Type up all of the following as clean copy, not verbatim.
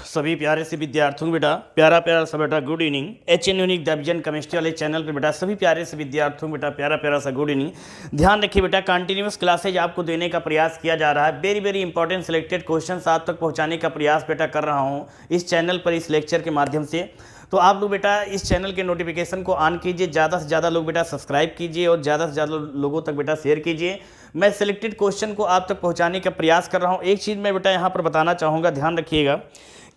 सभी प्यारे से विद्यार्थियों को बेटा प्यारा प्यारा सा बेटा good evening. HN unique division chemistry वाले चैनल पर बेटा सभी प्यारे से विद्यार्थियों को बेटा प्यारा प्यारा सा गुड इवनिंग। ध्यान रखिए बेटा, कंटिन्यूस क्लासेज आपको देने का प्रयास किया जा रहा है। Very very important selected questions आप तक पहुंचाने का प्रयास बेटा कर रहा हूं इस चैनल पर, इस लेक्चर के माध्यम से। तो आप लोग बेटा इस चैनल के नोटिफिकेशन को ऑन कीजिए, ज़्यादा से ज़्यादा लोग बेटा सब्सक्राइब कीजिए और ज़्यादा से ज़्यादा लोगों तक बेटा शेयर कीजिए। मैं सिलेक्टेड क्वेश्चन को आप तक पहुंचाने का प्रयास कर रहा हूं। एक चीज़ मैं बेटा यहाँ पर बताना चाहूँगा, ध्यान रखिएगा।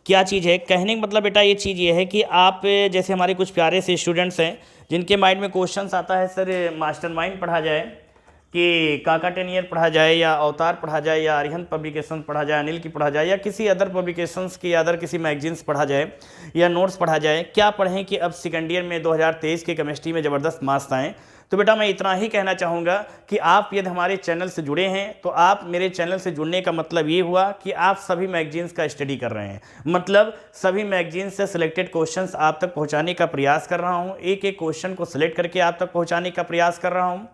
क्या चीज़ है कहने का मतलब बेटा, ये चीज़ ये है कि आप जैसे हमारे कुछ प्यारे से स्टूडेंट्स हैं जिनके माइंड में क्वेश्चंस आता है, सर मास्टरमाइंड पढ़ा जाए कि काका टेनियर पढ़ा जाए या अवतार पढ़ा जाए या अरिहंत पब्लिकेशन पढ़ा जाए, अनिल की पढ़ा जाए या किसी अदर पब्लिकेशंस की अदर किसी मैगजीन्स पढ़ा जाए या नोट्स पढ़ा जाए, क्या पढ़ें कि अब सेकेंड ईयर में 2023 के केमिस्ट्री में ज़बरदस्त मार्क्स आएँ। तो बेटा मैं इतना ही कहना चाहूँगा कि आप यदि हमारे चैनल से जुड़े हैं तो आप मेरे चैनल से जुड़ने का मतलब ये हुआ कि आप सभी मैगजीन्स का स्टडी कर रहे हैं, मतलब सभी मैगजीन्स से सिलेक्टेड क्वेश्चंस आप तक पहुँचाने का प्रयास कर रहा हूँ, एक एक क्वेश्चन को सिलेक्ट करके आप तक पहुँचाने का प्रयास कर रहा हूँ।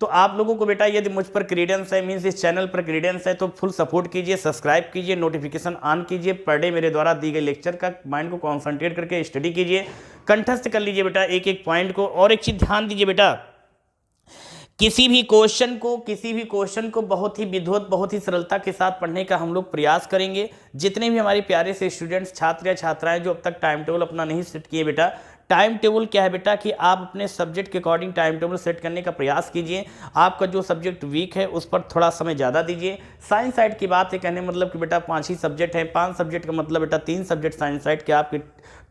तो आप लोगों को बेटा यदि मुझ पर क्रीडेंस है, मीन्स इस चैनल पर क्रीडेंस है, तो फुल सपोर्ट कीजिए, सब्सक्राइब कीजिए, नोटिफिकेशन ऑन कीजिए, पर डे मेरे द्वारा दी गई लेक्चर का माइंड को कॉन्सेंट्रेट करके स्टडी कीजिए, कंठस्थ कर लीजिए बेटा एक एक पॉइंट को। और एक चीज़ ध्यान दीजिए बेटा, किसी भी क्वेश्चन को बहुत ही विधिवत, बहुत ही सरलता के साथ पढ़ने का हम लोग प्रयास करेंगे। जितने भी हमारे प्यारे से स्टूडेंट्स, छात्र या छात्राएं जो अब तक टाइम टेबल अपना नहीं सेट किए बेटा, टाइम टेबल क्या है बेटा कि आप अपने सब्जेक्ट के अकॉर्डिंग टाइम टेबल सेट करने का प्रयास कीजिए। आपका जो सब्जेक्ट वीक है उस पर थोड़ा समय ज़्यादा दीजिए। साइंस साइड की बात है, कहने मतलब कि बेटा 5 ही सब्जेक्ट हैं, 5 सब्जेक्ट का मतलब बेटा 3 सब्जेक्ट साइंस साइड के आपके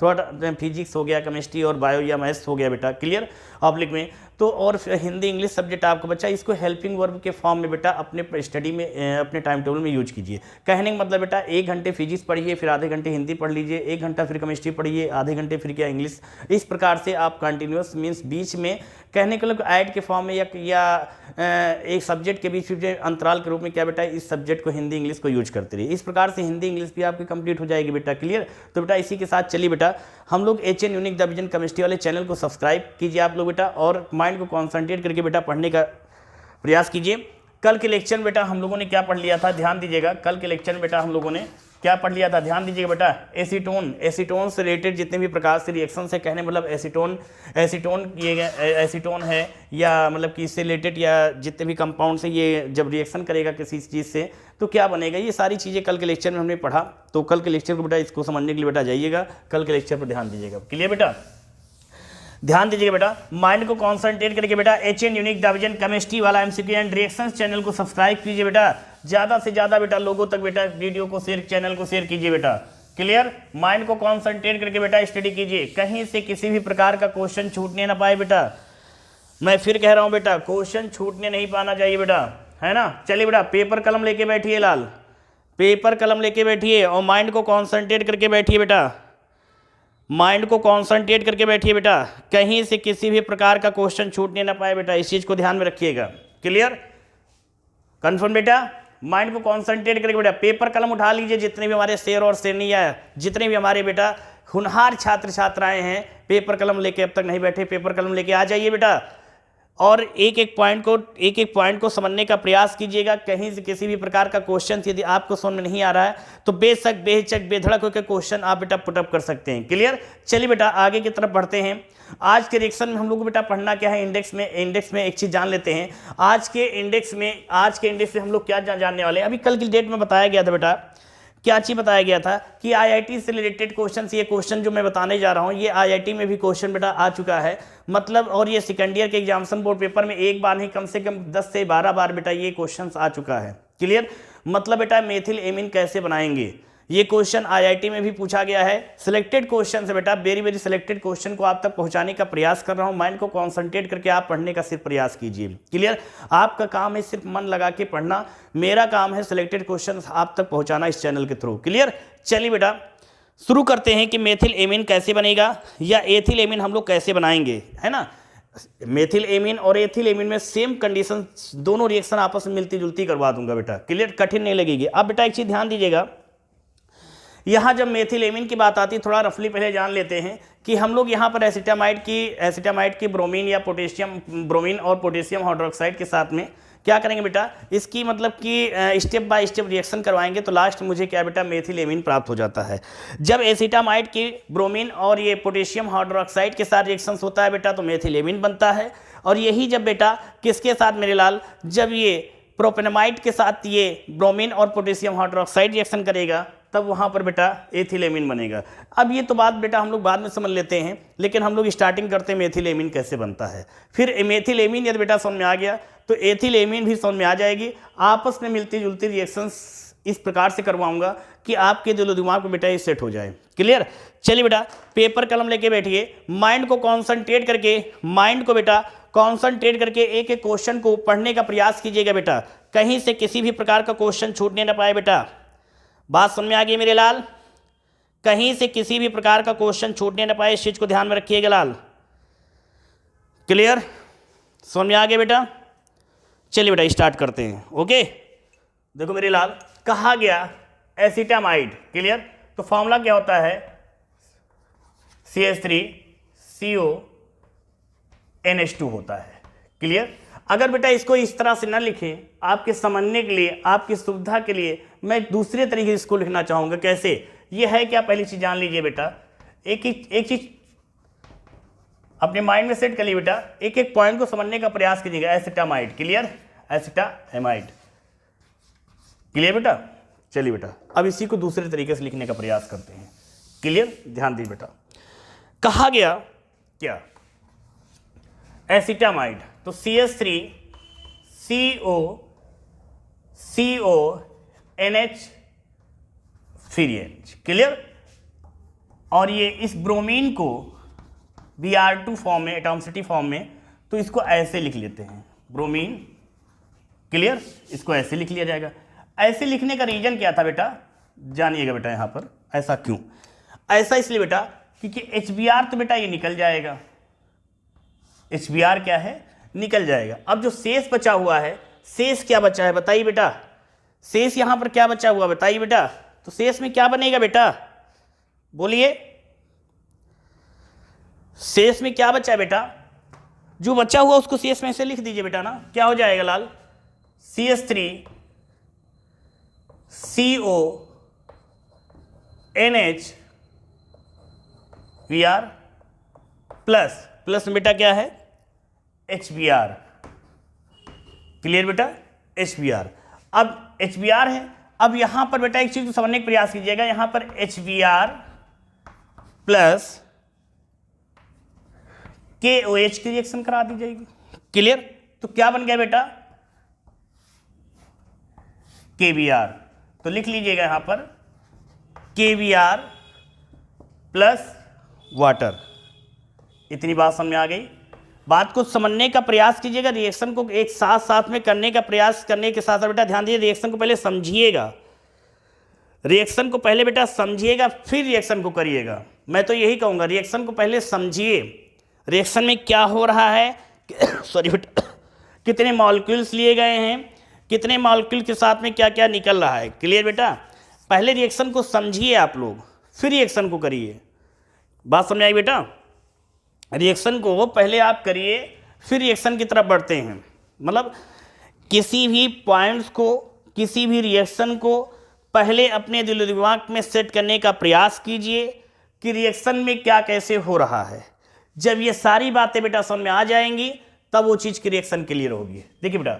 थोड़ा फिजिक्स हो गया, केमिस्ट्री और बायो या मैथ्स हो गया बेटा, क्लियर ऑब्लिक में। तो और हिंदी इंग्लिश सब्जेक्ट आपको बच्चा, इसको हेल्पिंग वर्ब के फॉर्म में बेटा अपने स्टडी में अपने टाइम टेबल में यूज कीजिए। कहने का मतलब बेटा 1 घंटे फिजिक्स पढ़िए, फिर आधे घंटे हिंदी पढ़ लीजिए, 1 घंटा फिर केमिस्ट्री पढ़िए, आधे घंटे फिर क्या इंग्लिश। इस प्रकार से आप कंटिन्यूस मीन्स बीच में कहने के लिए ऐड के फॉर्म में या एक सब्जेक्ट के बीच में अंतराल के रूप में क्या बेटा इस सब्जेक्ट को हिंदी इंग्लिश को यूज करते रहिए। इस प्रकार से हिंदी इंग्लिश भी आपकी कंप्लीट हो जाएगी बेटा, क्लियर। तो बेटा इसी के साथ चलिए बेटा हम लोग एचएन यूनिक डिवीजन केमिस्ट्री वाले चैनल को सब्सक्राइब कीजिए आप लोग बेटा, और माइंड को कॉन्सेंट्रेट करके बेटा पढ़ने का प्रयास कीजिए। कल के लेक्चर में बेटा हम लोगों ने क्या पढ़ लिया था, ध्यान दीजिएगा। कल के लेक्चर में बेटा हम लोगों ने क्या पढ़ लिया था, ध्यान दीजिएगा बेटा। एसीटोन से रिलेटेड जितने भी प्रकार से रिएक्शन है, कहने मतलब एसीटोन है या मतलब कि इससे रिलेटेड या जितने भी कंपाउंड से ये जब रिएक्शन करेगा किसी चीज़ से तो क्या बनेगा, ये सारी चीज़ें कल के लेक्चर में हमने पढ़ा। तो कल के लेक्चर को बेटा इसको समझने के लिए बेटा जाइएगा, कल के लेक्चर पर ध्यान दीजिएगा, क्लियर बेटा। ध्यान दीजिएगा बेटा, माइंड को कॉन्सेंट्रेट करके बेटा एचएन यूनिक डिवीजन केमिस्ट्री वाला एमसीक्यू एंड रिएक्शंस चैनल को सब्सक्राइब कीजिए बेटा। ज़्यादा से ज़्यादा बेटा लोगों तक बेटा वीडियो को शेयर, चैनल को शेयर कीजिए बेटा, क्लियर। माइंड को कॉन्सेंट्रेट करके बेटा स्टडी कीजिए, कहीं से किसी भी प्रकार का क्वेश्चन छूटने ना पाए बेटा। मैं फिर कह रहा हूँ बेटा, क्वेश्चन छूटने नहीं पाना चाहिए बेटा, है ना। चलिए बेटा पेपर कलम लेके बैठिए, लाल पेपर कलम लेके बैठिए और माइंड को कॉन्सेंट्रेट करके बैठिए बेटा, माइंड को कॉन्सेंट्रेट करके बैठिए बेटा, कहीं से किसी भी प्रकार का क्वेश्चन छूटने ना पाए बेटा, इस चीज़ को ध्यान में रखिएगा, क्लियर कंफर्म बेटा। माइंड को कॉन्सेंट्रेट करके बेटा पेपर कलम उठा लीजिए। जितने भी हमारे शेर और शेरनिया, जितने भी हमारे बेटा होनहार छात्र छात्राएं हैं, पेपर कलम लेके अब तक नहीं बैठे, पेपर कलम लेके आ जाइए बेटा और एक एक पॉइंट को समझने का प्रयास कीजिएगा। कहीं से किसी भी प्रकार का क्वेश्चन यदि आपको समझ में नहीं आ रहा है तो बेशक बेहिचक बेधड़क होकर क्वेश्चन आप बेटा पुटअप कर सकते हैं, क्लियर। चलिए बेटा आगे की तरफ बढ़ते हैं। आज के रिएक्शन में हम लोग को बेटा पढ़ना क्या है, इंडेक्स में एक चीज़ जान लेते हैं। आज के इंडेक्स में हम लोग क्या जानने वाले हैं। अभी कल की डेट में बताया गया था बेटा, क्या चीज़ बताया गया था कि आईआईटी से रिलेटेड क्वेश्चन, ये क्वेश्चन जो मैं बताने जा रहा हूँ ये आईआईटी में भी क्वेश्चन बेटा आ चुका है, मतलब और ये सेकेंड ईयर के एग्जामिनेशन बोर्ड पेपर में एक बार नहीं कम से कम 10 से 12 बार बेटा ये क्वेश्चन आ चुका है, क्लियर। मतलब बेटा मेथिल एमीन कैसे बनाएंगे, ये क्वेश्चन आईआईटी में भी पूछा गया है। सिलेक्टेड क्वेश्चन से बेटा वेरी वेरी सिलेक्टेड क्वेश्चन को आप तक पहुंचाने का प्रयास कर रहा हूं। माइंड को कॉन्सेंट्रेट करके आप पढ़ने का सिर्फ प्रयास कीजिए, क्लियर। आपका काम है सिर्फ मन लगा के पढ़ना, मेरा काम है सिलेक्टेड क्वेश्चन आप तक पहुंचाना इस चैनल के थ्रू, क्लियर। चलिए बेटा शुरू करते हैं कि मेथिल एमीन कैसे बनेगा या एथिल एमीन हम लोग कैसे बनाएंगे, है ना। मेथिल एमीन और एथिल एमीन में सेम कंडीशन, दोनों रिएक्शन आपस में मिलती जुलती करवा दूंगा बेटा, क्लियर, कठिन नहीं लगेगी। अब बेटा एक चीज ध्यान दीजिएगा, यहाँ जब मेथिल एमीन की बात आती है थोड़ा रफली पहले जान लेते हैं कि हम लोग यहाँ पर एसिटामाइड की ब्रोमीन या पोटेशियम, ब्रोमीन और पोटेशियम हाइड्रोक्साइड के साथ में क्या करेंगे बेटा, इसकी मतलब कि स्टेप बाय स्टेप रिएक्शन करवाएंगे तो लास्ट मुझे क्या बेटा, मेथिलेमिन प्राप्त हो जाता है। जब एसिटामाइड की ब्रोमीन और ये पोटेशियम हाइड्रोक्साइड के साथ रिएक्शन होता है बेटा तो मेथिलेमिन बनता है। और यही जब बेटा किसके साथ मेरे लाल, जब ये प्रोपेनामाइड के साथ ये ब्रोमीन और पोटेशियम हाइड्रोक्साइड रिएक्शन करेगा तब वहाँ पर बेटा एथिलेमिन बनेगा। अब ये तो बात बेटा हम लोग बाद में समझ लेते हैं, लेकिन हम लोग स्टार्टिंग करते हैं मेथिलेमिन कैसे बनता है। फिर मेथिलेमिन यदि बेटा समझ में आ गया तो एथिलेमिन भी समझ में आ जाएगी। आपस में मिलती जुलती रिएक्शंस इस प्रकार से करवाऊंगा कि आपके दिलो दिमाग में बेटा ये सेट हो जाए। क्लियर? चलिए बेटा पेपर कलम लेके बैठिए, माइंड को कॉन्सेंट्रेट करके एक एक क्वेश्चन को पढ़ने का प्रयास कीजिएगा बेटा, कहीं से किसी भी प्रकार का क्वेश्चन छूटने ना पाए बेटा। बात समझ में आ गई मेरे लाल? कहीं से किसी भी प्रकार का क्वेश्चन छूटने ना पाए, इस चीज को ध्यान में रखिएगा लाल। क्लियर? समझ में आ गया बेटा? चलिए बेटा स्टार्ट करते हैं। ओके, देखो मेरे लाल, कहा गया एसिटामाइड। क्लियर? तो फॉर्मूला क्या होता है, CH3CO NH2 होता है। क्लियर? अगर बेटा इसको इस तरह से ना लिखें, आपके समझने के लिए, आपकी सुविधा के लिए मैं दूसरे तरीके से इसको लिखना चाहूंगा। कैसे? ये है क्या, पहली चीज जान लीजिए बेटा, एक चीज अपने माइंड में सेट कर लीजिए बेटा, एक एक पॉइंट को समझने का प्रयास कीजिएगा। एसिटामाइड। क्लियर? एसिटामाइड। क्लियर बेटा? चलिए बेटा अब इसी को दूसरे तरीके से लिखने का प्रयास करते हैं। क्लियर? ध्यान दीजिए बेटा, कहा गया क्या, एसिटामाइड, तो CH3CONH फिर H। क्लियर? और ये इस ब्रोमीन को Br2 फॉर्म में, एटॉमिसिटी फॉर्म में, तो इसको ऐसे लिख लेते हैं ब्रोमीन। क्लियर? इसको ऐसे लिख लिया जाएगा। ऐसे लिखने का रीजन क्या था बेटा, जानिएगा बेटा। यहां पर ऐसा क्यों, ऐसा इसलिए बेटा क्योंकि HBr तो बेटा ये निकल जाएगा, HBr क्या है, निकल जाएगा। अब जो शेष बचा हुआ है, शेष क्या बचा है बताइए बेटा, शेष यहां पर क्या बचा हुआ बताइए बेटा, तो शेष में क्या बनेगा बेटा, बोलिए, शेष में क्या बचा है बेटा, जो बचा हुआ उसको शेष में से लिख दीजिए बेटा ना, क्या हो जाएगा लाल, CH3CONH Vr प्लस में बेटा क्या है, HBr। क्लियर बेटा? HBr। अब HBr है, अब यहां पर बेटा एक चीज को समझने का प्रयास कीजिएगा, यहां पर HBr प्लस KOH की रिएक्शन करा दी जाएगी। क्लियर? तो क्या बन गया बेटा, KBr। तो लिख लीजिएगा यहां पर KBr प्लस वाटर। इतनी बात समझ में आ गई? बात को समझने का प्रयास कीजिएगा, रिएक्शन को एक साथ साथ में करने का प्रयास करने के साथ साथ बेटा ध्यान दीजिए, रिएक्शन को पहले समझिएगा, रिएक्शन को पहले बेटा समझिएगा फिर रिएक्शन को करिएगा। मैं तो यही कहूंगा, रिएक्शन को पहले समझिए, रिएक्शन में क्या हो रहा है सॉरी बेटा, कितने मॉलिक्यूल्स लिए गए हैं, कितने मॉलिक्यूल के साथ में क्या क्या निकल रहा है। क्लियर बेटा? पहले रिएक्शन को समझिए आप लोग, फिर रिएक्शन को करिए। बात समझ आई बेटा? रिएक्शन को पहले आप करिए फिर रिएक्शन की तरफ बढ़ते हैं। मतलब किसी भी पॉइंट्स को, किसी भी रिएक्शन को पहले अपने दिल दिमाग में सेट करने का प्रयास कीजिए कि रिएक्शन में क्या कैसे हो रहा है। जब ये सारी बातें बेटा समझ में आ जाएंगी तब वो चीज़ की रिएक्शन क्लियर होगी। देखिए बेटा,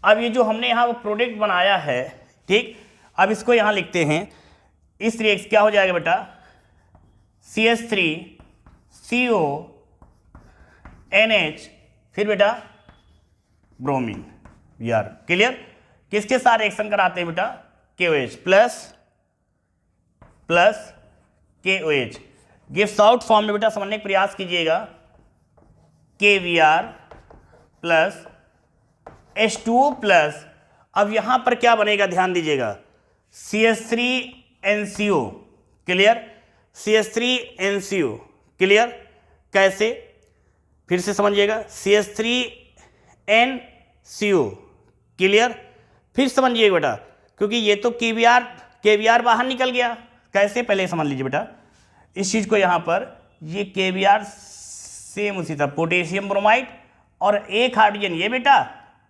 अब ये जो हमने यहाँ वो प्रोडक्ट बनाया है, ठीक, अब इसको यहाँ लिखते हैं, इस रिएक्शन क्या हो जाएगा बेटा, CH3CONH फिर बेटा ब्रोमीन Br। क्लियर? किसके साथ रिएक्शन कराते हैं बेटा, KOH plus KOH। Gives out form में बेटा समझने का प्रयास कीजिएगा, KBr प्लस H2O प्लस, अब यहां पर क्या बनेगा ध्यान दीजिएगा, CH3NCO। क्लियर? CH3NCO। क्लियर? कैसे, फिर से समझिएगा, CH3NCO। क्लियर? फिर समझिएगा बेटा, क्योंकि ये तो KBr बाहर निकल गया। कैसे, पहले समझ लीजिए बेटा इस चीज को, यहां पर ये KBr सेम उसी तरह पोटेशियम ब्रोमाइड और एक हाइड्रोजन ये बेटा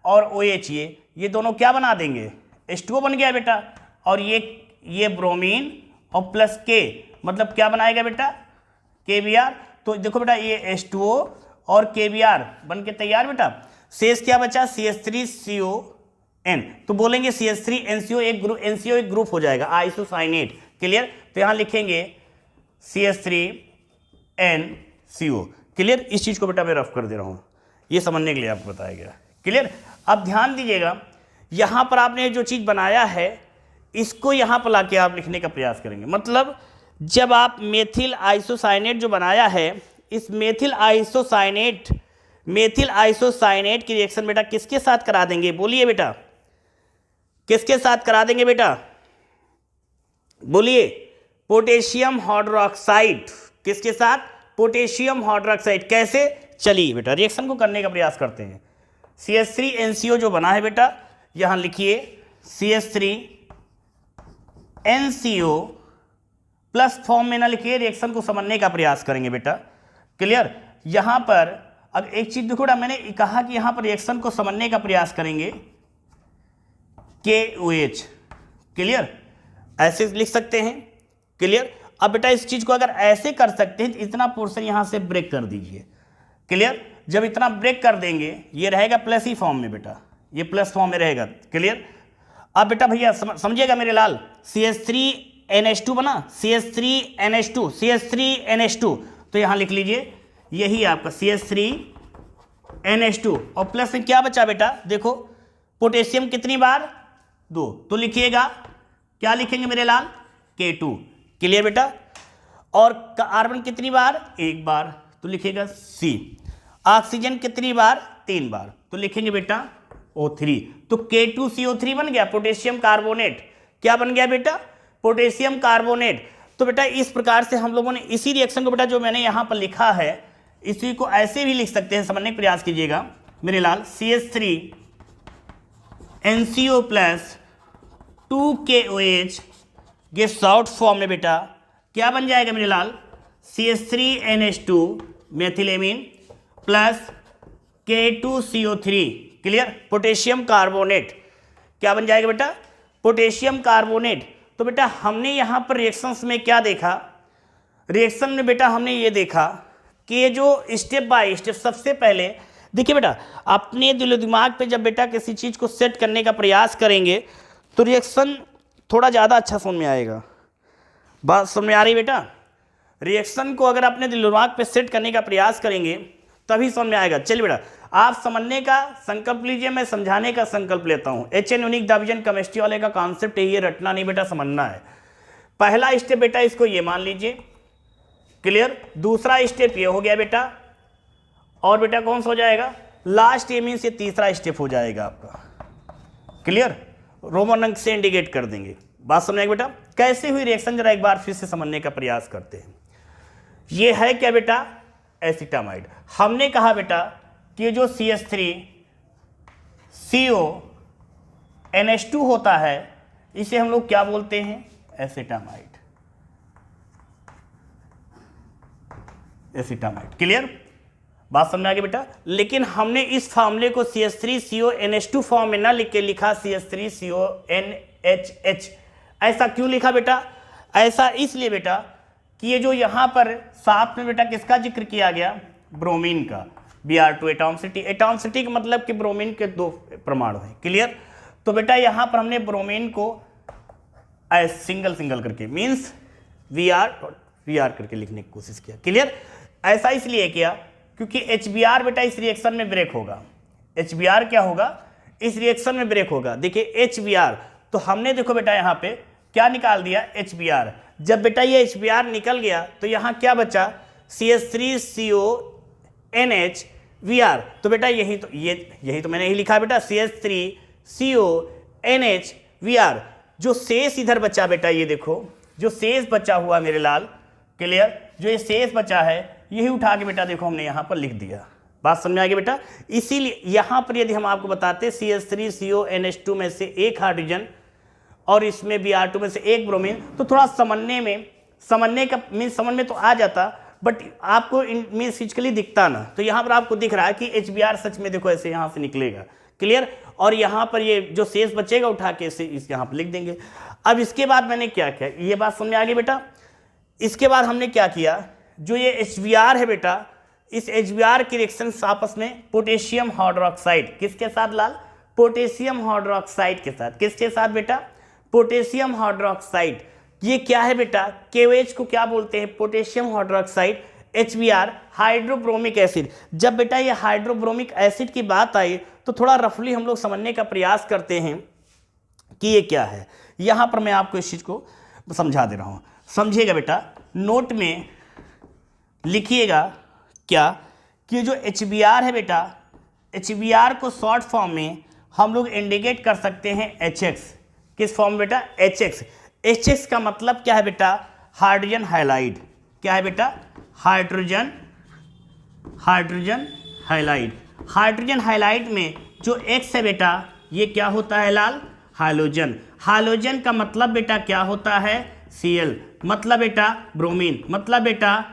और OH ये ये दोनों क्या बना देंगे, H2O बन गया बेटा, और ये ब्रोमीन और प्लस के मतलब क्या बनाएगा बेटा, KBr। तो देखो बेटा ये H2O और KBr बन के तैयार बेटा। शेष क्या बचा, CH3CON, तो बोलेंगे CH3NCO एक ग्रुप हो जाएगा, आइसोसाइनेट। क्लियर, तो यहाँ लिखेंगे CH3NCO। क्लियर, इस चीज को बेटा मैं रफ कर दे रहा हूँ, ये समझने के लिए आपको बताया गया। क्लियर, अब ध्यान दीजिएगा, यहां पर आपने जो चीज बनाया है इसको यहां पर लाके आप लिखने का प्रयास करेंगे। मतलब जब आप मेथिल आइसोसाइनेट जो बनाया है, इस मेथिल आइसोसाइनेट की रिएक्शन बेटा किसके साथ करा देंगे, बोलिए बेटा, किसके साथ करा देंगे बेटा, बोलिए, पोटेशियम हाइड्रोक्साइड। किसके साथ, पोटेशियम हाइड्रोक्साइड। कैसे, चलिए बेटा रिएक्शन को करने का प्रयास करते हैं। CH3NCO जो बना है बेटा, यहां लिखिए CH3NCO प्लस फॉर्म में ना लिखिए, रिएक्शन को समझने का प्रयास करेंगे बेटा। क्लियर, यहां पर अब एक चीज देखो बेटा, मैंने कहा कि यहां पर रिएक्शन को समझने का प्रयास करेंगे, KOH। क्लियर, ऐसे लिख सकते हैं। क्लियर, अब बेटा इस चीज को अगर ऐसे कर सकते हैं तो इतना पोर्शन यहां से ब्रेक कर दीजिए। क्लियर, जब इतना ब्रेक कर देंगे ये रहेगा प्लस ही फॉर्म में बेटा, ये प्लस फॉर्म में रहेगा। क्लियर, अब बेटा भैया समझिएगा मेरे लाल, CH3NH2 बना, CH3NH2, तो यहां लिख लीजिए यही आपका CH3NH2, और प्लस में क्या बचा बेटा, देखो पोटेशियम कितनी बार, 2, तो लिखिएगा क्या लिखेंगे मेरे लाल, K2। क्लियर बेटा, और कार्बन कितनी बार, 1 बार, तो लिखिएगा C। ऑक्सीजन कितनी बार, 3 बार, तो लिखेंगे बेटा O3। तो K2CO3 बन गया, पोटेशियम कार्बोनेट। क्या बन गया बेटा, पोटेशियम कार्बोनेट। तो बेटा इस प्रकार से हम लोगों ने इसी रिएक्शन को बेटा जो मैंने यहां पर लिखा है, इसी को ऐसे भी लिख सकते हैं, समझने का प्रयास कीजिएगा मेरे लाल। CH3NCO प्लस 2KOH, ये शॉर्ट फॉर्म में बेटा क्या बन जाएगा मेरे लाल, CH3NH2 methylamine plus K2CO3। Clear, potassium carbonate. क्या बन जाएगा बेटा, पोटेशियम कार्बोनेट। तो बेटा हमने यहां पर रिएक्शंस में क्या देखा, रिएक्शन में बेटा हमने ये देखा कि ये जो स्टेप बाय स्टेप, सबसे पहले देखिए बेटा, अपने दिलो दिमाग पे जब बेटा किसी चीज को सेट करने का प्रयास करेंगे तो रिएक्शन थोड़ा ज़्यादा अच्छा समझ में आएगा। बात समझ में आ रही बेटा, रिएक्शन को अगर अपने दिलो दिमाग पे सेट करने का प्रयास करेंगे तभी समझ में आएगा। चलिए बेटा आप समझने का संकल्प लीजिए, मैं समझाने का संकल्प लेता हूँ। HN यूनिक डिवीजन केमिस्ट्री वाले का कॉन्सेप्ट है, ये रटना नहीं बेटा, समझना है। पहला स्टेप बेटा इसको ये मान लीजिए। क्लियर, दूसरा स्टेप ये हो गया बेटा, और बेटा कौन सा हो जाएगा, लास्ट ये मीन्स ये तीसरा स्टेप हो जाएगा आपका। क्लियर, रोमन अंक से इंडिकेट कर देंगे। बात समझ बेटा, कैसे हुई रिएक्शन जरा एक बार फिर से समझने का प्रयास करते हैं। ये है क्या बेटा, एसिटामाइड। हमने कहा बेटा कि जो CH3CONH2 होता है इसे हम लोग क्या बोलते हैं, एसिटामाइड। एसिटामाइड। क्लियर, बात समझ आ गई बेटा। लेकिन हमने इस फॉर्मूले को CH3CONH2 फॉर्म में ना लिख के लिखा CH3CONHH। ऐसा क्यों लिखा बेटा, ऐसा इसलिए बेटा कि ये जो यहां पर साथ में बेटा किसका जिक्र किया गया, ब्रोमीन का, Br2 एटॉमिसिटी। एटॉमिसिटी का मतलब कि ब्रोमीन के 2 परमाणु हैं। क्लियर, तो बेटा यहां पर हमने ब्रोमीन को सिंगल करके मींस Vr करके लिखने की कोशिश किया। क्लियर, ऐसा इसलिए किया क्योंकि HBr बेटा इस रिएक्शन में ब्रेक होगा। HBr क्या होगा, इस रिएक्शन में ब्रेक होगा। देखिए HBr, तो हमने देखो बेटा यहाँ पे क्या निकाल दिया, HBr। जब बेटा ये HBr निकल गया तो यहाँ क्या बचा, CH3CONHVr। तो बेटा यही तो मैंने यही लिखा बेटा, CH3CONHVr। जो शेष इधर बचा बेटा, ये देखो जो शेष बचा हुआ मेरे लाल। क्लियर, जो ये शेष बचा है यही उठा के बेटा देखो हमने यहाँ पर लिख दिया। बात समझ में आ गई बेटा। इसीलिए यहाँ पर यदि हम आपको बताते CH3CONH2 में से एक हाइड्रोजन और इसमें Br2 में से एक ब्रोमीन, तो थोड़ा समझने में तो आ जाता, बट आपको मीन्स फिजिकली दिखता ना। तो यहाँ पर आपको दिख रहा है कि HBr सच में देखो ऐसे यहाँ से निकलेगा। क्लियर। और यहाँ पर ये जो शेष बचेगा उठा के इसे यहाँ पर लिख देंगे। अब इसके बाद मैंने क्या किया, ये बात समझ में आ गई बेटा। इसके बाद हमने क्या किया, जो ये HBr है बेटा, इस HBr के रिएक्शंस आपस में पोटेशियम हाइड्रोक्साइड किसके साथ लाल, पोटेशियम हाइड्रोक्साइड के साथ, किसके साथ बेटा, पोटेशियम हाइड्रोक्साइड। ये क्या है बेटा, KOH को क्या बोलते हैं, potassium hydroxide, HBr hydrobromic acid. जब बेटा ये हाइड्रोब्रोमिक एसिड की बात आई तो थोड़ा रफली हम लोग समझने का प्रयास करते हैं कि ये क्या है। यहां पर मैं आपको इस चीज को समझा दे रहा हूं, समझिएगा बेटा। नोट में लिखिएगा क्या कि जो HBr है बेटा, HBr को शॉर्ट फॉर्म में हम लोग इंडिकेट कर सकते हैं HX। किस फॉर्म बेटा, HX। HX का मतलब क्या है बेटा, हाइड्रोजन हाइलाइड। क्या है बेटा, हाइड्रोजन हाइलाइड। हाइड्रोजन हाइलाइड में जो X है बेटा, ये क्या होता है लाल, हाइलोजन। हाइलोजन का मतलब बेटा क्या होता है, Cl, मतलब बेटा ब्रोमीन, मतलब बेटा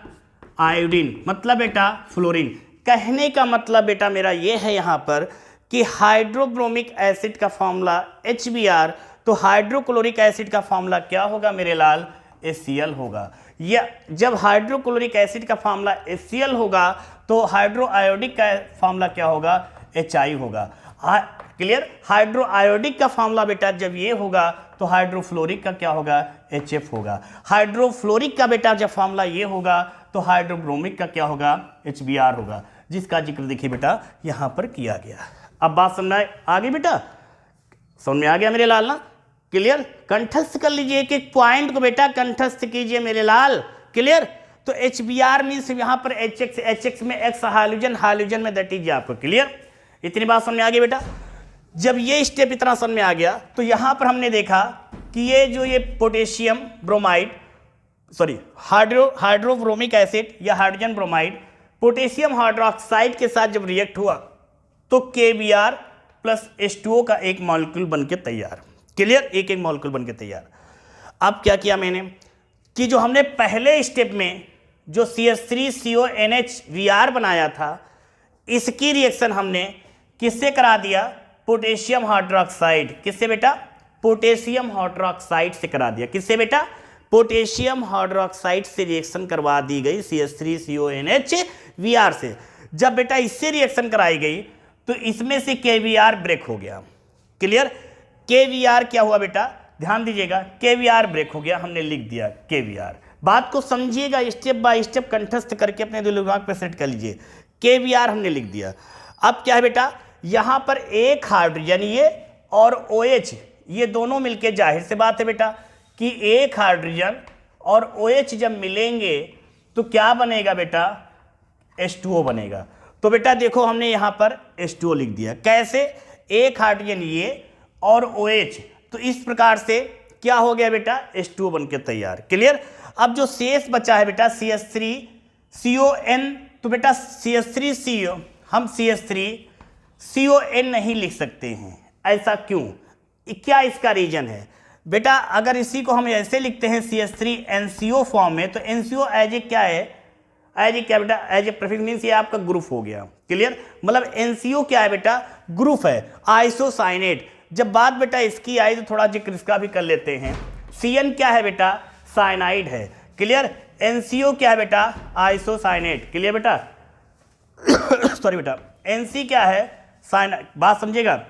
आयोडीन, मतलब बेटा फ्लोरीन। कहने का मतलब बेटा मेरा ये है यहाँ पर कि हाइड्रोब्रोमिक एसिड का फॉर्मूला HBr, तो हाइड्रोक्लोरिक एसिड का फॉर्मूला क्या होगा मेरे लाल, HCl होगा। या जब हाइड्रोक्लोरिक एसिड का फॉर्मूला HCl होगा तो हाइड्रो आयोडिक का फॉर्मूला क्या होगा, HI होगा। क्लियर। हाइड्रो आयोडिक का फॉर्मूला बेटा जब ये होगा तो हाइड्रोफ्लोरिक का क्या होगा, HF होगा। हाइड्रोफ्लोरिक का बेटा जब फॉर्मूला ये होगा तो हाइड्रोब्रोमिक का क्या होगा, HBr होगा, जिसका जिक्र देखिए बेटा यहाँ पर किया गया। अब बात समझ आ गई बेटा, समझ में आ गया मेरे लाल ना, क्लियर। कंठस्थ कर लीजिए, एक एक पॉइंट को बेटा कंठस्थ कीजिए मेरे लाल, क्लियर। तो HBr मीन्स यहाँ पर HX में X हाइलोजन, हाइलोजन में दैट इज आपको क्लियर। इतनी बात समझ में आ गई बेटा। जब ये स्टेप इतना समझ में आ गया तो यहाँ पर हमने देखा कि ये जो ये potassium bromide, sorry hydrobromic acid या हाइड्रोजन ब्रोमाइड पोटेशियम हाइड्रोक्साइड के साथ जब रिएक्ट हुआ तो KBr प्लस H2O का एक मॉलिक्यूल बनके तैयार, क्लियर, एक एक मॉलिक्यूल बनके तैयार। अब क्या किया मैंने कि जो हमने पहले स्टेप में जो CH3CONH बनाया था, इसकी रिएक्शन हमने किससे करा दिया, पोटेशियम हाइड्रोक्साइड। किससे बेटा, पोटेशियम हाइड्रोक्साइड से करा दिया। किससे बेटा, पोटेशियम हाइड्रोक्साइड से रिएक्शन करवा दी गई CH3CONH से। जब बेटा इससे रिएक्शन कराई गई तो इसमें से KBr ब्रेक हो गया, क्लियर। KBr क्या हुआ बेटा, ध्यान दीजिएगा, KBr ब्रेक हो गया, हमने लिख दिया KBr। बात को समझिएगा, स्टेप बाय स्टेप कंठस्थ करके अपने दिमाग पे सेट कर लीजिए। KBr हमने लिख दिया। अब क्या है बेटा, यहां पर एक हाइड्रोजन ये और OH ये दोनों मिलके, जाहिर से बात है बेटा कि एक हाइड्रोजन और OH जब मिलेंगे तो क्या बनेगा बेटा, H2O बनेगा। तो बेटा देखो हमने यहां पर H2O लिख दिया। कैसे, एक हाइड्रोजन ये और OH, तो इस प्रकार से क्या हो गया बेटा, H2O बनके तैयार, क्लियर। अब जो शेष बचा है बेटा CH3CON, तो बेटा CH3CO हम CH3CON नहीं लिख सकते हैं, ऐसा क्यों, क्या इसका रीजन है बेटा। अगर इसी को हम ऐसे लिखते हैं CH3NCO फॉर्म में, तो NCO एज ए क्या है, एज ए क्या बेटा, एज ए प्रीफिक्स मींस ये आपका ग्रुप हो गया, क्लियर। मतलब NCO क्या है बेटा, ग्रुप है, आइसोसाइनेट। जब बात बेटा इसकी आई तो थोड़ा जिक्र इसका भी कर लेते हैं। CN क्या है बेटा, साइनाइड है, क्लियर। NCO क्या है बेटा, आइसोसाइनेट, क्लियर बेटा। सॉरी बेटा, NC क्या है, साइनाइड, बात समझिएगा,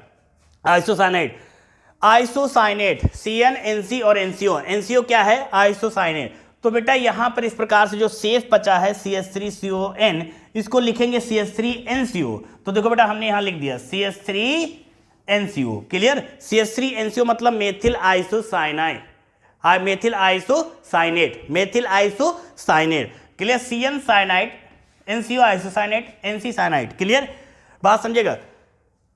आइसोसाइनाइड, आइसोसाइनेट, CN, NC और NCO। NCO क्या है, आइसोसाइनेट। तो बेटा यहां पर इस प्रकार से जो शेष बचा है CH3CON, इसको लिखेंगे CH3NCO। तो देखो बेटा हमने यहां लिख दिया CH3NCO, क्लियर। CH3NCO मतलब methyl isocyanide, methyl isocyanate, methyl isocyanate, clear. CN cyanide, NCO isocyanate, NC cyanide, clear. बात समझेगा,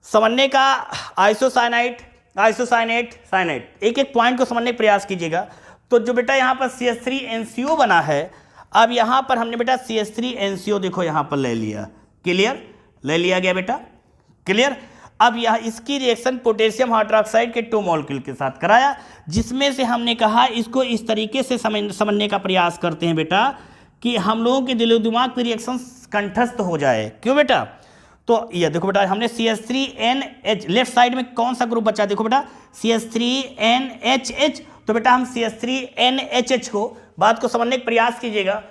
समझने का, आइसोसाइनाइड, आइसोसाइनेट, साइनाइड, एक एक पॉइंट को समझने का प्रयास कीजिएगा। तो जो बेटा यहाँ पर CH3NCO बना है, अब यहाँ पर हमने बेटा CH3NCO देखो यहाँ पर ले लिया, क्लियर, ले लिया गया बेटा, क्लियर। अब यह इसकी रिएक्शन पोटेशियम हाइड्रोक्साइड के 2 मॉलिक्यूल के साथ कराया, जिसमें से हमने कहा इसको इस तरीके से समझने का प्रयास करते हैं बेटा कि हम लोगों के दिलो दिमाग पर रिएक्शन कंठस्थ हो जाए। क्यों बेटा, तो ये देखो बेटा हमने CH3NH, लेफ्ट साइड में कौन सा ग्रुप बचा, देखो बेटा CH3NHH, तो बेटा हम CH3NHH को, बात को समझने का प्रयास कीजिएगा।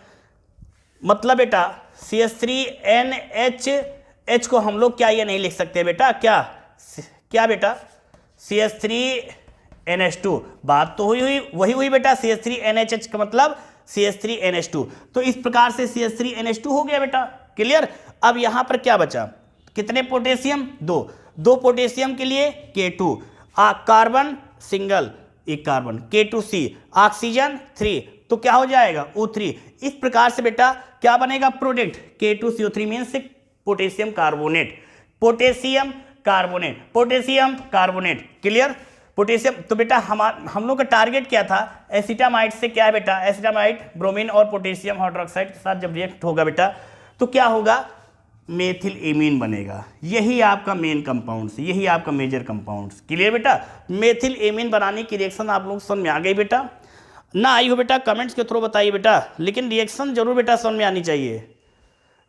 मतलब बेटा CH3NHH को हम लोग क्या ये नहीं लिख सकते बेटा, क्या बेटा CH3NH2, बात तो वही हुई बेटा, CH3NHH का मतलब CH3NH2, तो इस प्रकार से CH3NH2 हो गया बेटा, क्लियर। अब यहां पर क्या बचा, कितने पोटेशियम, दो पोटेशियम के लिए K2, कार्बन सिंगल एक कार्बन K2C, ऑक्सीजन 3, तो क्या हो जाएगा O3। इस प्रकार से बेटा क्या बनेगा product, K2CO3 means potassium carbonate, clear. Potassium, तो बेटा हम लोग का टारगेट क्या था, एसिटामाइड से क्या है बेटा, एसिटामाइड ब्रोमीन और पोटेशियम हाइड्रोक्साइड के साथ जब रिएक्ट होगा बेटा तो क्या होगा, मेथिल एमीन बनेगा। यही आपका मेन कंपाउंड्स, यही आपका मेजर कंपाउंड्स, क्लियर बेटा। मेथिल एमीन बनाने की रिएक्शन आप लोग समझ में आ गई बेटा, ना आई हो बेटा कमेंट्स के थ्रू बताइए बेटा, लेकिन रिएक्शन जरूर बेटा समझ में आनी चाहिए,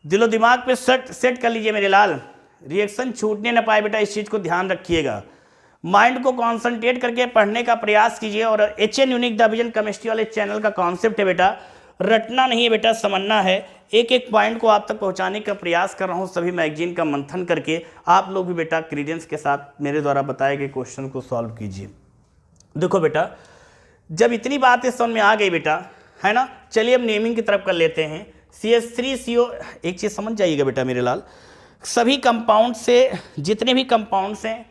दिलो दिमाग पे सेट कर लीजिए मेरे लाल, रिएक्शन छूटने ना पाए बेटा, इस चीज़ को ध्यान रखिएगा। माइंड को कॉन्सेंट्रेट करके पढ़ने का प्रयास कीजिए। और HN unique the vision chemistry वाले चैनल का कॉन्सेप्ट है बेटा, रटना नहीं है बेटा, समझना है। एक एक पॉइंट को आप तक पहुंचाने का प्रयास कर रहा हूं, सभी मैगजीन का मंथन करके। आप लोग भी बेटा क्रीडेंस के साथ मेरे द्वारा बताए गए क्वेश्चन को सॉल्व कीजिए। देखो बेटा जब इतनी बातें समझ में आ गई बेटा, है ना, चलिए अब नेमिंग की तरफ कर लेते हैं। CH3CO, एक चीज़ समझ जाइएगा बेटा मेरे लाल, सभी कंपाउंड से जितने भी कंपाउंड्स हैं,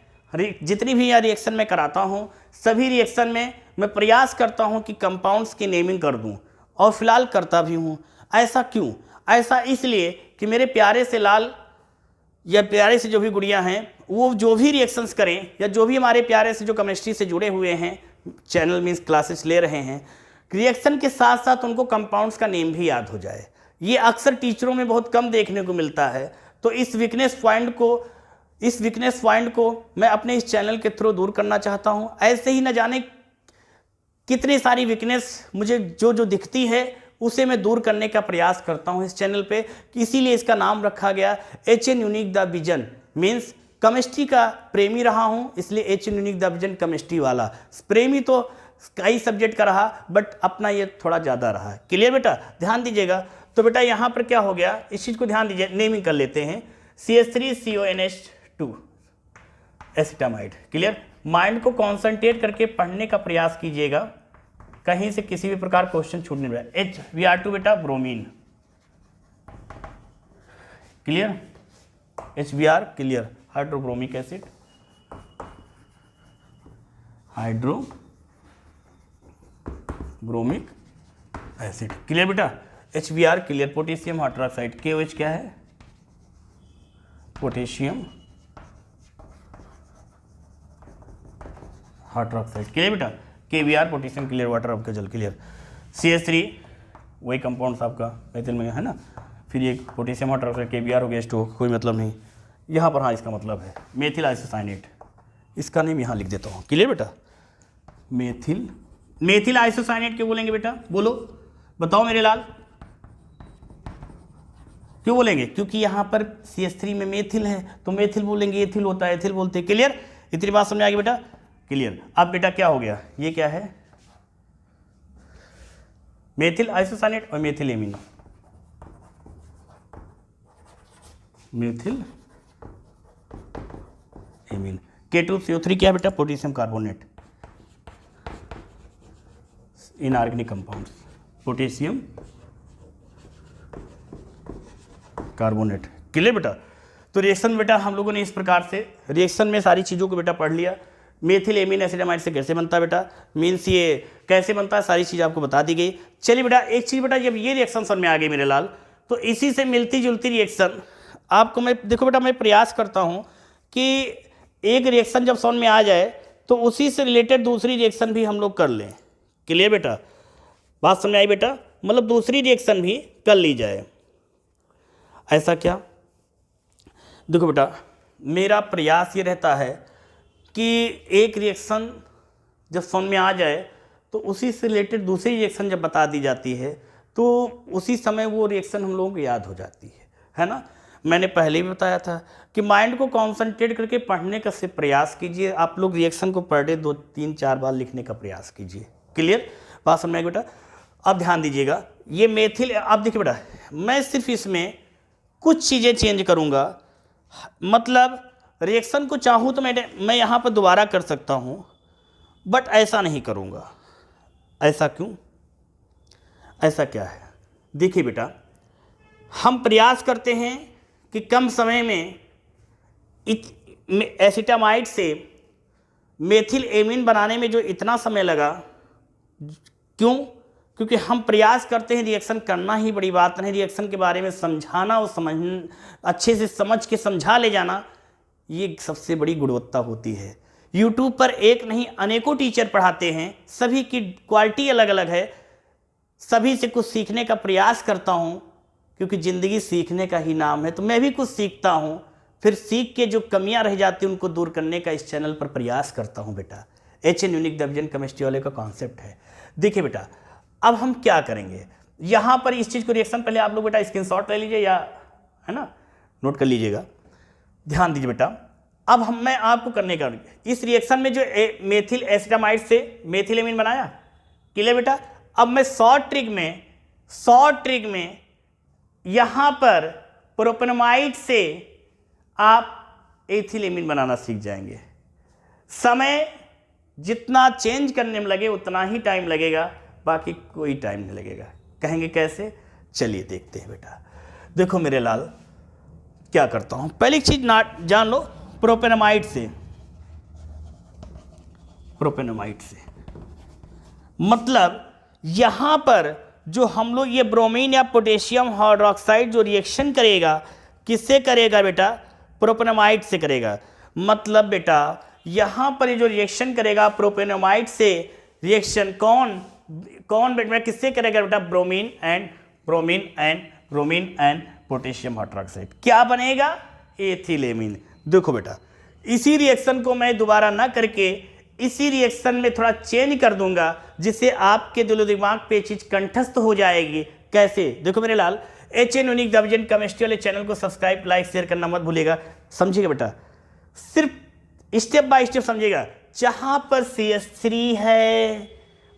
जितनी भी यह रिएक्शन में कराता हूँ, सभी रिएक्शन में मैं प्रयास करता हूँ कि कंपाउंड्स की नेमिंग कर दूँ, और फिलहाल करता भी हूँ। ऐसा क्यों, ऐसा इसलिए कि मेरे प्यारे से लाल या प्यारे से जो भी गुड़िया हैं, वो जो भी रिएक्शंस करें या जो भी हमारे प्यारे से जो केमिस्ट्री से जुड़े हुए हैं, चैनल मीन्स क्लासेस ले रहे हैं, रिएक्शन के साथ साथ उनको कंपाउंड्स का नेम भी याद हो जाए। ये अक्सर टीचरों में बहुत कम देखने को मिलता है, तो इस वीकनेस पॉइंट को मैं अपने इस चैनल के थ्रू दूर करना चाहता हूं। ऐसे ही न जाने कितनी सारी वीकनेस मुझे जो दिखती है उसे मैं दूर करने का प्रयास करता हूं इस चैनल पे, इसीलिए इसका नाम रखा गया HN unique the vision, means chemistry का प्रेमी रहा हूं, इसलिए HN unique the vision chemistry वाला। प्रेमी तो कई सब्जेक्ट का रहा, बट अपना ये थोड़ा ज़्यादा रहा, क्लियर बेटा, ध्यान दीजिएगा। तो बेटा यहाँ पर क्या हो गया, इस चीज़ को ध्यान दीजिए, नेमिंग कर लेते हैं। CH3CONH2 acetamide, clear. माइंड को कॉन्सेंट्रेट करके पढ़ने का प्रयास कीजिएगा, कहीं से किसी भी प्रकार क्वेश्चन छूटने नहीं रहा। HBr2 बेटा bromine, clear, HBr clear, hydrobromic acid, hydrobromic acid, clear बेटा। HBr clear, potassium hydroxide, KOH क्या है, पोटेशियम हाइड्रोक्साइड, क्लियर बेटा। KBr पोटेशियम क्लियर वाटर आपका जल, क्लियर। CH3 वही कंपाउंड्स आपका मेथिल में है ना, फिर ये पोटेशियम हाइड्रोक्साइड KBr हो गया, H2O, कोई मतलब नहीं यहाँ पर। हाँ इसका मतलब है मेथिल आइसोसाइनेट, इसका नेम यहाँ लिख देता हूँ, क्लियर बेटा। मेथिल आइसोसाइनेट क्यों बोलेंगे बेटा, बोलो बताओ मेरे लाल, क्यों बोलेंगे, क्योंकि यहाँ पर CH3 में मेथिल है तो मेथिल बोलेंगे, एथिल होता है एथिल बोलते हैं, क्लियर। इतनी बात समझ आ गई बेटा, क्लियर। अब बेटा क्या हो गया, ये क्या है, मेथिल आइसोसाइनेट और methyl amine, methyl amine. K2CO3 क्या है बेटा, potassium carbonate, inorganic compounds, potassium carbonate, clear बेटा। तो रिएक्शन बेटा हम लोगों ने इस प्रकार से रिएक्शन में सारी चीज़ों को बेटा पढ़ लिया। मेथिल एमीन एसिडामाइड से कैसे बनता है बेटा, मीन्स ये कैसे बनता है, सारी चीज़ आपको बता दी गई। चलिए बेटा एक चीज़ बेटा, जब ये रिएक्शन समझ में आ गई मेरे लाल, तो इसी से मिलती जुलती रिएक्शन आपको मैं, देखो बेटा मैं प्रयास करता हूँ कि एक रिएक्शन जब समझ में आ जाए तो उसी से रिलेटेड दूसरी रिएक्शन भी हम लोग कर लें, क्लियर बेटा, बात समझ आई बेटा, मतलब दूसरी रिएक्शन भी कर ली जाए। ऐसा क्या, देखो बेटा मेरा प्रयास ये रहता है कि एक रिएक्शन जब समझ में आ जाए तो उसी से रिलेटेड दूसरी रिएक्शन जब बता दी जाती है तो उसी समय वो रिएक्शन हम लोगों को याद हो जाती है ना। मैंने पहले भी बताया था कि माइंड को कॉन्सेंट्रेट करके पढ़ने का से प्रयास कीजिए। आप लोग रिएक्शन को पर डे 2-3-4 बार लिखने का प्रयास कीजिए। क्लियर बात समझ में आई बेटा? अब ध्यान दीजिएगा, ये मेथिल, अब देखिए बेटा, मैं सिर्फ इसमें कुछ चीज़ें चेंज करूँगा। मतलब रिएक्शन को चाहूँ तो मैं यहाँ पर दोबारा कर सकता हूँ, बट ऐसा नहीं करूँगा। ऐसा क्यों? ऐसा क्या है? देखिए बेटा, हम प्रयास करते हैं कि कम समय में एसिटामाइड से मेथिल एमीन बनाने में जो इतना समय लगा, क्यों? क्योंकि हम प्रयास करते हैं, रिएक्शन करना ही बड़ी बात नहीं, रिएक्शन के बारे में समझाना और अच्छे से समझ के समझा ले जाना, ये सबसे बड़ी गुणवत्ता होती है। यूट्यूब पर एक नहीं अनेकों टीचर पढ़ाते हैं, सभी की क्वालिटी अलग अलग है, सभी से कुछ सीखने का प्रयास करता हूँ, क्योंकि ज़िंदगी सीखने का ही नाम है। तो मैं भी कुछ सीखता हूँ, फिर सीख के जो कमियां रह जाती हैं उनको दूर करने का इस चैनल पर प्रयास करता हूँ बेटा। HN यूनिक डिवीजन केमिस्ट्री वाले का कॉन्सेप्ट है। देखिए बेटा, अब हम क्या करेंगे, यहाँ पर इस चीज़ को रिएक्शन, पहले आप लोग बेटा स्क्रीनशॉट ले लीजिए या है ना नोट कर लीजिएगा, ध्यान दीजिए बेटा। अब मैं आपको करने का, इस रिएक्शन में जो मेथिल एसिटामाइड से मेथिल एमीन बनाया, क्लियर बेटा। अब मैं शॉर्ट ट्रिक में यहाँ पर प्रोपेनमाइड से आप एथिल एमीन बनाना सीख जाएंगे। समय जितना चेंज करने में लगे उतना ही टाइम लगेगा, बाकी कोई टाइम नहीं लगेगा। कहेंगे कैसे? चलिए देखते हैं बेटा। देखो मेरे लाल, क्या करता हूं, पहली चीज जान लो, प्रोपेनमाइड से मतलब यहां पर जो हम लोग ये ब्रोमीन या पोटेशियम हाइड्रोक्साइड जो रिएक्शन करेगा, किससे करेगा बेटा? प्रोपेनमाइड से करेगा। मतलब बेटा यहां पर ये जो रिएक्शन करेगा प्रोपेनमाइड से, रिएक्शन कौन बेटा किससे करेगा बेटा? Bromine and potassium hydroxide. क्या बनेगा? Ethyl amine. देखो बेटा, इसी रिएक्शन को मैं दोबारा ना करके इसी रिएक्शन में थोड़ा चेंज कर दूंगा, जिससे आपके दिलो दिमाग पे चीज कंठस्थ हो जाएगी। कैसे? देखो मेरे लाल, HN यूनिक डिवीजन केमिस्ट्री वाले चैनल को सब्सक्राइब, लाइक, शेयर करना मत भूलिएगा। समझिएगा बेटा, सिर्फ स्टेप बाय स्टेप समझिएगा। जहां पर CH3 है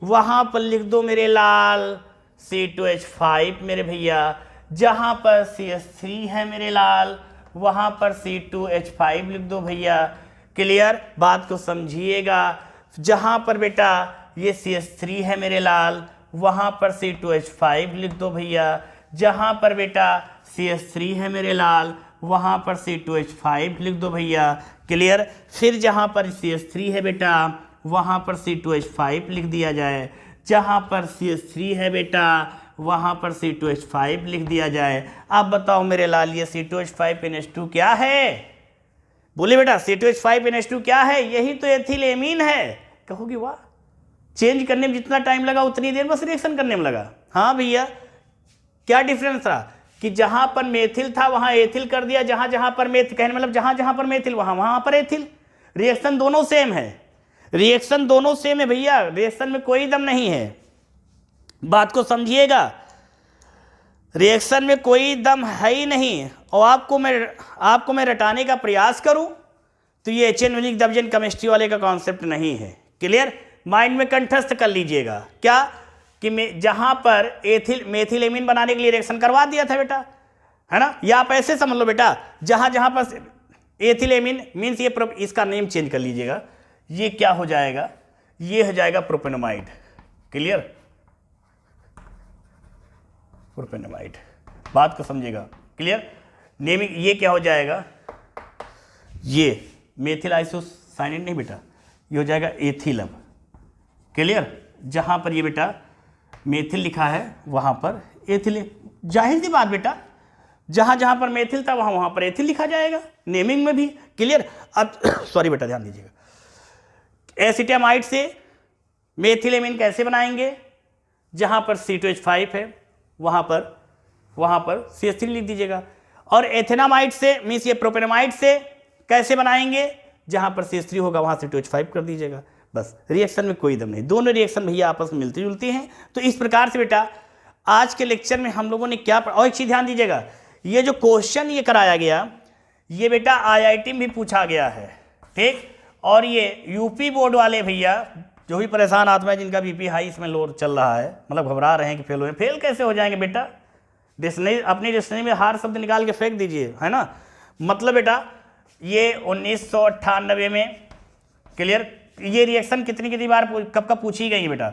वहां पर लिख दो मेरे लाल C2H5 मेरे भैया। जहां पर CH3 है मेरे लाल वहां पर C2H5 लिख दो भैया। क्लियर? बात को समझिएगा। जहां पर बेटा ये CH3 है मेरे लाल वहां पर C2H5 लिख दो भैया। जहां पर बेटा CH3 है मेरे लाल वहां पर C2H5 लिख दो भैया। क्लियर? फिर जहां पर CH3 है बेटा वहां पर C2H5 लिख दिया जाए। जहां पर CH3 है बेटा वहां पर C2H5 लिख दिया जाए। अब बताओ मेरे लाल, ये C2H5NH2 क्या है? बोले बेटा C2H5NH2 क्या है? यही तो एथिल एमीन है। कहोगे वाह, चेंज करने में जितना टाइम लगा उतनी देर बस रिएक्शन करने में लगा। हाँ भैया, क्या डिफरेंस रहा कि जहां पर मेथिल था वहां एथिल कर दिया, जहां पर मेथिल, कहने मतलब जहां पर मेथिल वहां पर एथिल। रिएक्शन दोनों सेम है, रिएक्शन दोनों सेम है भैया, रिएक्शन में कोई दम नहीं है। बात को समझिएगा, रिएक्शन में कोई दम है ही नहीं। और आपको मैं रटाने का प्रयास करूं तो ये HN यूनिक डिवीजन केमिस्ट्री वाले का कॉन्सेप्ट नहीं है। क्लियर? माइंड में कंठस्थ कर लीजिएगा। क्या कि जहां पर मेथिल एमीन बनाने के लिए रिएक्शन करवा दिया था बेटा, है ना, या आप ऐसे समझ लो बेटा, जहां पर एथिल एमीन मीन्स ये इसका नेम चेंज कर लीजिएगा। ये क्या हो जाएगा? ये हो जाएगा प्रोपेनमाइड। क्लियर? प्रोपेनमाइड। बात को समझिएगा। क्लियर? नेमिंग ये क्या हो जाएगा? ये मेथिल आइसोसाइनेट नहीं बेटा, ये हो जाएगा एथिलम। क्लियर? जहां पर ये बेटा मेथिल लिखा है वहां पर एथिल। जाहिर सी बात बेटा, जहां पर मेथिल था वहां पर एथिल लिखा जाएगा, नेमिंग में भी। क्लियर? अब सॉरी बेटा, ध्यान दीजिएगा। एसिटामाइड से मेथिल एमीन कैसे बनाएंगे? जहां पर C2H5 है वहां पर CH3 लिख दीजिएगा। और एथेनामाइड से मीन्स ये प्रोपेनमाइड से कैसे बनाएंगे? जहां पर CH3 होगा वहां C2H5 कर दीजिएगा। बस, रिएक्शन में कोई दम नहीं, दोनों रिएक्शन भैया आपस में मिलती जुलती हैं। तो इस प्रकार से बेटा आज के लेक्चर में हम लोगों ने क्या और एक चीज ध्यान दीजिएगा, ये जो क्वेश्चन ये कराया गया ये बेटा आईआईटी में भी पूछा गया है, ठीक। और ये यूपी बोर्ड वाले भैया जो भी परेशान आत्मा है, जिनका बीपी हाई इसमें लो चल रहा है, मतलब घबरा रहे हैं कि फेल हो, फेल कैसे हो जाएंगे बेटा? डिक्शनरी, अपनी डिक्शनरी में हार शब्द निकाल के फेंक दीजिए, है ना। मतलब बेटा ये 1998 में, क्लियर। ये रिएक्शन कितनी बार कब कब पूछी गई बेटा?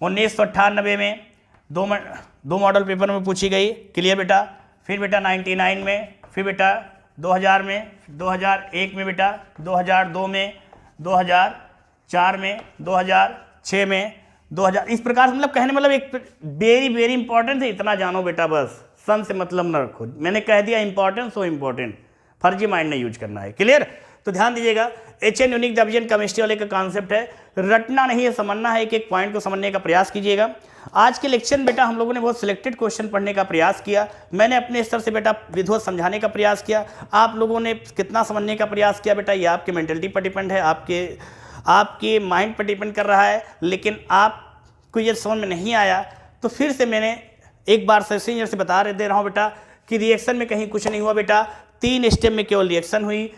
1998 में दो मॉडल पेपर में पूछी गई, क्लियर बेटा। फिर बेटा 99 में, फिर बेटा 2000 में, 2001 में बेटा, 2002 में, 2004 में, 2006 में, 2000, इस प्रकार से, मतलब कहने मतलब एक वेरी वेरी इंपॉर्टेंट है, इतना जानो बेटा, बस सन से मतलब न रखो। मैंने कह दिया इंपॉर्टेंट सो इंपॉर्टेंट, फर्जी माइंड नहीं यूज करना है, क्लियर। तो ध्यान दीजिएगा, एचएन यूनिक डिवीजन केमिस्ट्री वाले का कॉन्सेप्ट है, रटना नहीं है, समझना है, एक एक पॉइंट को समझने का प्रयास कीजिएगा। आज के लेक्चर में बेटा हम लोगों ने बहुत सिलेक्टेड क्वेश्चन पढ़ने का प्रयास किया, मैंने अपने स्तर से बेटा विधिवत समझाने का प्रयास किया, आप लोगों ने कितना समझने का प्रयास किया बेटा ये आपके मेंटलिटी पर डिपेंड है, आपके माइंड पर डिपेंड कर रहा है। लेकिन आपको ये समझ में नहीं आया तो फिर से मैंने एक बार सीनियर से दे रहा हूँ बेटा कि रिएक्शन में कहीं कुछ नहीं हुआ बेटा, 3 स्टेप में केवल रिएक्शन हुई।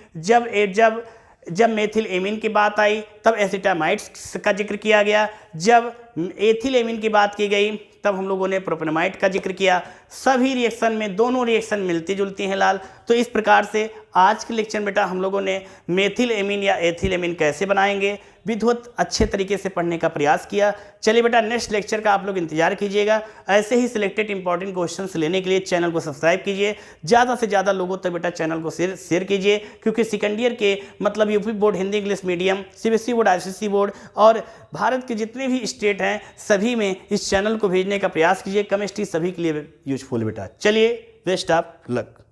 जब मेथिल एमीन की बात आई तब एसिटामाइड्स का जिक्र किया गया, जब एथिल एमीन की बात की गई तब हम लोगों ने प्रोपेनामाइड का जिक्र किया। सभी रिएक्शन में दोनों रिएक्शन मिलती जुलती हैं लाल। तो इस प्रकार से आज के लेक्चर में बेटा हम लोगों ने मेथिल एमीन या एथिल एमीन कैसे बनाएंगे विधिवत अच्छे तरीके से पढ़ने का प्रयास किया। चलिए बेटा नेक्स्ट लेक्चर का आप लोग इंतजार कीजिएगा। ऐसे ही सिलेक्टेड इंपॉर्टेंट क्वेश्चंस लेने के लिए चैनल को सब्सक्राइब कीजिए, ज़्यादा से ज़्यादा लोगों तक बेटा चैनल को शेयर कीजिए, क्योंकि सेकंड ईयर के मतलब UP board Hindi English medium, CBSE board, ICSE board और भारत के जितने भी स्टेट हैं सभी में इस चैनल को भेजने का प्रयास कीजिए। केमिस्ट्री सभी के लिए यूजफुल बेटा। चलिए बेस्ट ऑफ लक।